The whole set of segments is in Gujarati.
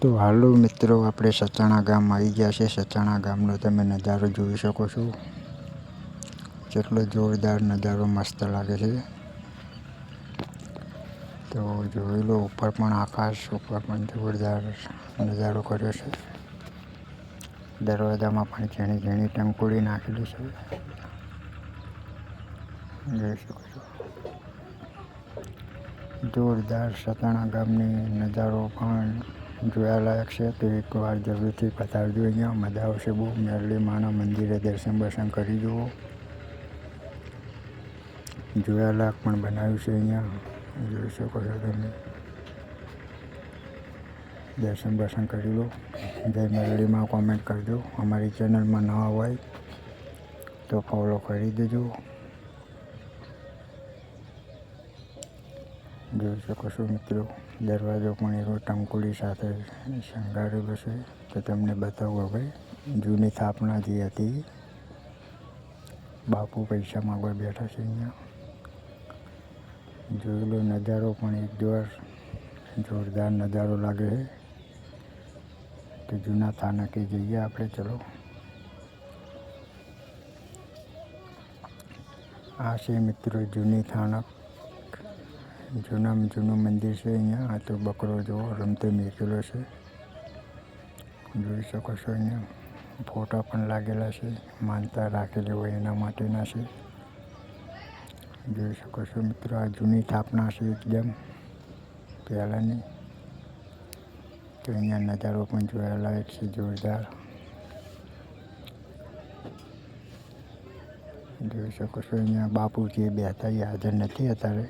તો હાલો મિત્રો, આપણે સચાણા ગામ આવી ગયા છે. સચાણા ગામનો તમે નજારો જોઈ શકો છો. કેટલો જોરદાર નજારો મસ્ત લાગે છે. તો જોઈ લો, ઉપર પણ આકાશ, ઉપર પણ જોરદાર નજારો કર્યો છે. દરવાજામાં પણ ઝીણી ઝીણી ટંકોડી નાખેલી છે, જોઈ શકો છો. જોરદાર સચાણા ગામની નજારો પણ જોયાલાયક છે. તો એકવાર જરૂરથી પધારજો. અહીંયા મજા આવશે બહુ. મેરડી માના મંદિરે દર્શન બર્શન કરી જુઓ. જોયાલાયક પણ બનાવ્યું છે. અહીંયા જોઈ શકો છો તમે. દર્શન બર્શન કરી લો. જય મેરડીમાં કોમેન્ટ કરજો. અમારી ચેનલમાં નવા હોય તો ફોલો કરી દેજો. જોઈ શકો છો મિત્રો, દરવાજો પણ એવો ટંકોડી સાથે શણગારેલો છે. તો તમને બતાવું હવે જૂની સ્થાપના જે હતી. બાપુ પૈસા માંગવા બેઠા છે અહીંયા. જોઈ લો, નજારો પણ એક જોરદાર નજારો લાગે છે. તો જૂના સ્થાનકે જઈએ આપણે, ચલો. આ છે મિત્રો જૂની સ્થાનક. જૂનામાં જૂનું મંદિર છે અહીંયા. આ તો બકરો જોવો રમતો મેકેલો છે, જોઈ શકો છો. અહીંયા ફોટા પણ લાગેલા છે. માનતા રાખેલી હોય એના માટેના છે, જોઈ શકો છો મિત્રો. આ જૂની સ્થાપના છે એકદમ પહેલાંની. તો અહીંયા નજારો પણ જોવાલાયક છે, જોરદાર. જોઈ શકો છો. અહીંયા બાપુ જે બેઠા એ હાજર નથી અત્યારે.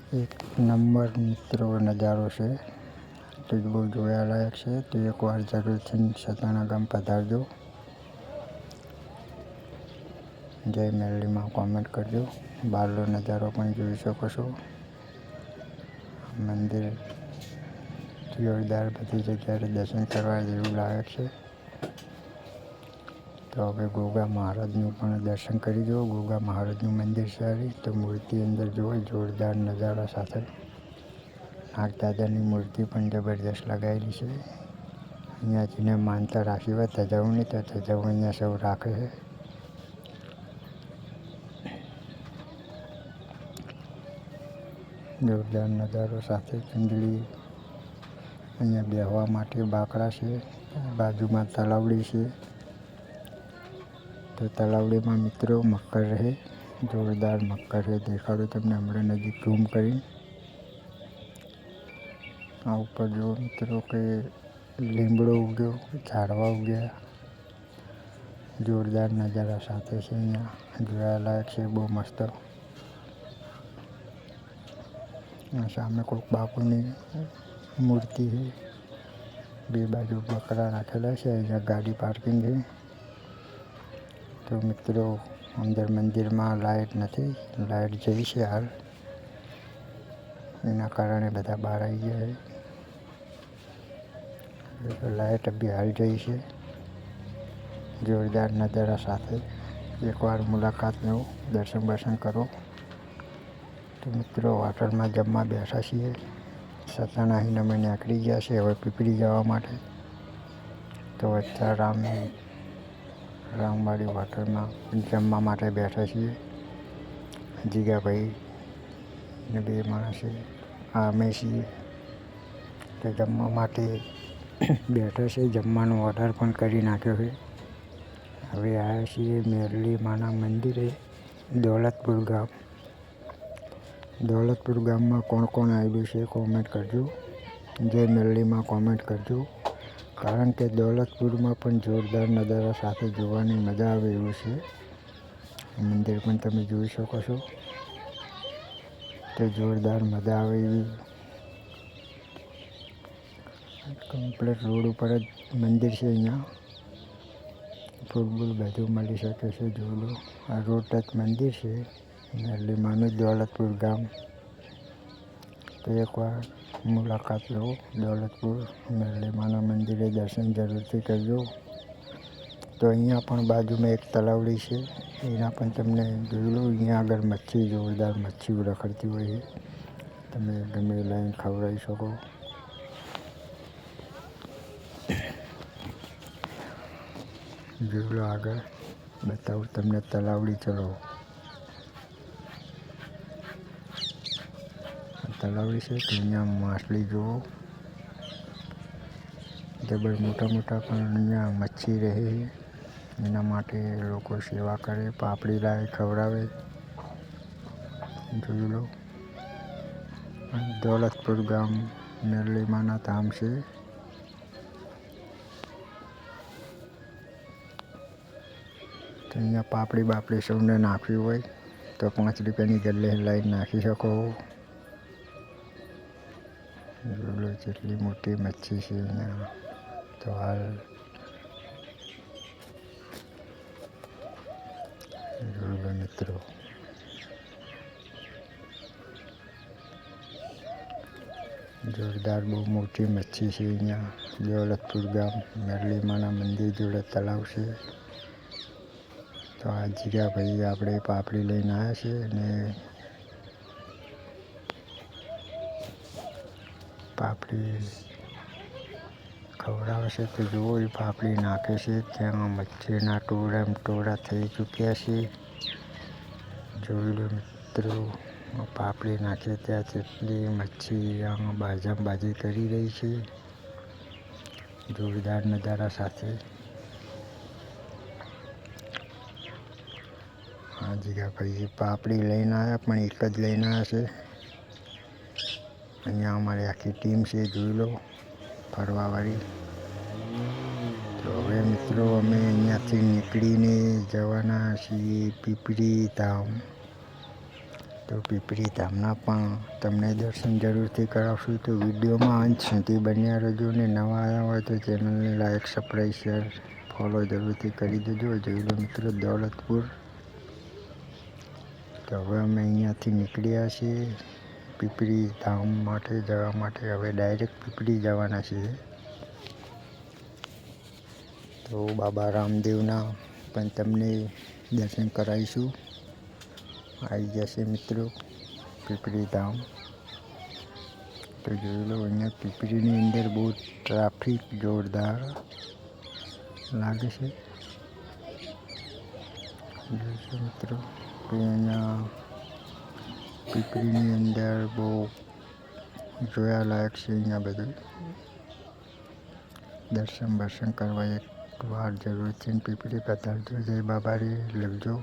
એક નંબર મિત્રો નજારો છે, તો બહુ જોવાલાયક છે. તો એકવાર જરૂરથી સચાણા ગામ પધારજો. જય મેરડીમાં કોમેન્ટ કરજો. બહારનો નજારો પણ જોઈ શકો છો. મંદિર જોરદાર, બધી જગ્યાએ દર્શન કરવા જેવું લાયક છે. તો હવે ગોગા મહારાજનું પણ દર્શન કરી જુઓ. ગોગા મહારાજનું મંદિર છે. તો મૂર્તિ અંદર જુઓ, જોરદાર નજારા સાથે. નાગદાદાની મૂર્તિ પણ જબરદસ્ત લગાવેલી છે. અહીંયા જેને માનતા રાખી હોય ધજાઓની, તો ધજાઓ અહીંયા સૌ રાખે છે. જોરદાર નજારો સાથે ચૂંદડી. અહીંયા બેસવા માટે બાકડા છે. બાજુમાં તલાવડી છે. તો તલાવડીમાં મિત્રો મકર રહે, જોરદાર મકર છે. દેખાડો તમને હમણાં નજીક ઝૂમ કરી. આ ઉપર જુઓ મિત્રો કે લીમડો ઉગ્યો, ઝાડવા ઉગ્યા, જોરદાર નજારા સાથે છે. અહીંયા જોવાલાયક છે, બહુ મસ્ત. સામે કોઈક બાપુની મૂર્તિ છે. બે બાજુ બકરા રાખેલા છે. અહીંયા ગાડી પાર્કિંગ છે. તો મિત્રો, અંદર મંદિરમાં લાઇટ નથી, લાઇટ જઈ છે હાલ. એના કારણે બધા બહાર આવી ગયા છે. લાઇટ બી હાલ જઈ છે. જોરદાર નજારા સાથે એકવાર મુલાકાત લો, દર્શન બર્શન કરો. તો મિત્રો, હોટલમાં જમવા બેઠા છીએ. સચાણા અહીં અમે નીકળી ગયા છે હવે પીપળી જવા માટે. તો અત્યારે રામવાડી હોટલમાં જમવા માટે બેઠા છીએ. જીગાભાઈ ને બે માણસ છે, અમે છીએ. તો જમવા માટે બેઠા છે. જમવાનો ઓર્ડર પણ કરી નાખ્યો છે. હવે આવ્યા છીએ મેરડી માના મંદિરે, દોલતપુર ગામ. દોલતપુર ગામમાં કોણ કોણ આવેલું છે કોમેન્ટ કરજો. જય મેરડીમાં કોમેન્ટ કરજો. કારણ કે દોલતપુરમાં પણ જોરદાર નજારા સાથે જોવાની મજા આવે એવું છે. મંદિર પણ તમે જોઈ શકો છો. તો જોરદાર મજા આવે એવી. કમ્પ્લીટ રોડ ઉપર જ મંદિર છે. અહીંયા ફૂટબોલ બધું મળી શકે છે. જોઈ લો, આ રોડ ટચ મંદિર છે મેરડી માનું, દોલતપુર ગામ. તો એકવાર મુલાકાત લો દોલતપુર મેરડી માના મંદિરે, દર્શન જરૂરથી કરજો. તો અહીંયા પણ બાજુમાં એક તલાવડી છે, એના પણ તમને જોઈ લો. અહીંયા આગળ મચ્છી, જોરદાર મચ્છીઓ રખડતી હોય છે. તમે ગમે લાઈન ખવડાવી શકો. જોઈ લો આગળ બતાવું તમને તલાવડી. ચલો તલાવડી છે તો અહીંયા માછલી જુઓ, જબર મોટા મોટા, પણ અહીંયા મચ્છી રહે એના માટે લોકો સેવા કરે, પાપડી લાવે ખવડાવે. જોઈ લો દોલતપુર ગામ મેરલીમાના ધામ છે. તો અહીંયા પાપડી બાપડી સૌને નાખવી હોય તો 5 રૂપિયાની ગલ્લે લાઈન નાખી શકો. જોઈ લો જેટલી મોટી મચ્છી છે અહીંયા. તો હાલ જોઈ લો મિત્રો, જોરદાર બહુ મોટી મચ્છી છે અહીંયા. દોલતપુર ગામ મેરલીમાના મંદિર જોડે તળાવ છે. તો આ જીગા ભાઈ આપણે પાપડી લઈને આવ્યા છે અને પાપડી ખવડાવે છે. તો જુઓ એ પાપડી નાખે છે, ત્યાં મચ્છીના ટોળા થઈ ચૂક્યા છે. જોઈ લો મિત્રો, પાપડી નાખે ત્યાં જેટલી મચ્છી બાજી કરી રહી છે જોરદાર નજારા સાથે. હા જીગા ભાઈ પાપડી લઈને આવ્યા, પણ એક જ લઈને આવ્યા છે. અહીંયા અમારી આખી ટીમ છે, જોઈ લો ફરવાવાળી. તો હવે મિત્રો અમે અહીંયાથી નીકળીને જવાના છીએ પીપરી ધામ. તો પીપરી ધામના પણ તમને દર્શન જરૂરથી કરાવશું. તો વિડીયોમાં અંત સુધી બન્યા રહેજો ને નવા આવ્યા હોય તો ચેનલને લાઈક, સબસ્ક્રાઈબ, શેર, ફોલો જરૂરથી કરી દેજો. જોઈ લો મિત્રો દોલતપુર. તો હવે અમે અહીંયાથી નીકળ્યા છીએ પીપરી ધામ જવા માટે. હવે ડાયરેક્ટ પીપરી જવાના છીએ. તો બાબા રામદેવના પણ તમને દર્શન કરાવીશું. આવી જશે મિત્રો પીપરી ધામ. તો જોઈ લો અહીંયા પીપરીની અંદર બહુ ટ્રાફિક જોરદાર લાગે છે. જોઈશો મિત્રો કે અહીંયા પીપરીની અંદર બહુ જોયાલાયક છે. અહીંયા બધું દર્શન કરવા એક વાર જરૂર છે. પીપળી પધારજો, જય બાબારી લખજો.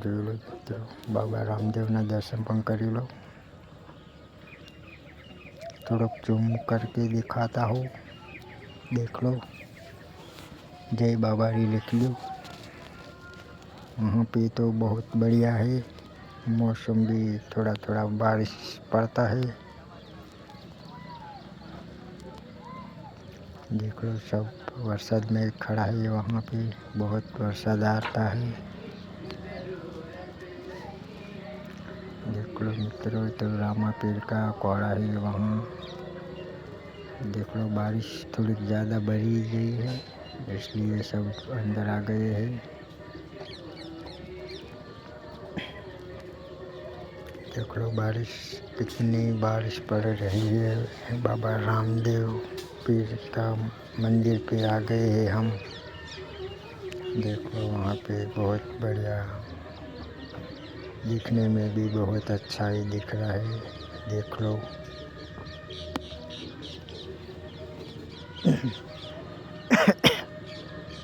જોઈ લો મિત્રો બાબા રામદેવના દર્શન પણ કરી લો. थोड़ा जूम करके दिखाता हूँ, देख लो. जय बाबारी लिख लो. वहाँ पे तो बहुत बढ़िया है, मौसम भी थोड़ा थोड़ा बारिश पड़ता है. देख लो सब वरसाद में खड़ा है, वहाँ पे बहुत वरसाद आता है. देख लो मित्रों तो रामा पेड़ का कोड़ा है वहाँ. देख लो बारिश थोड़ी ज़्यादा बढ़ी गई है, इसलिए सब अंदर आ गए हैं. देख लो बारिश, कितनी बारिश पड़ रही है. बाबा रामदेव पीर का मंदिर पे आ गए हैं हम. देख लो वहाँ पे बहुत बढ़िया, दिखने में भी बहुत अच्छा ही दिख रहा है. देख लो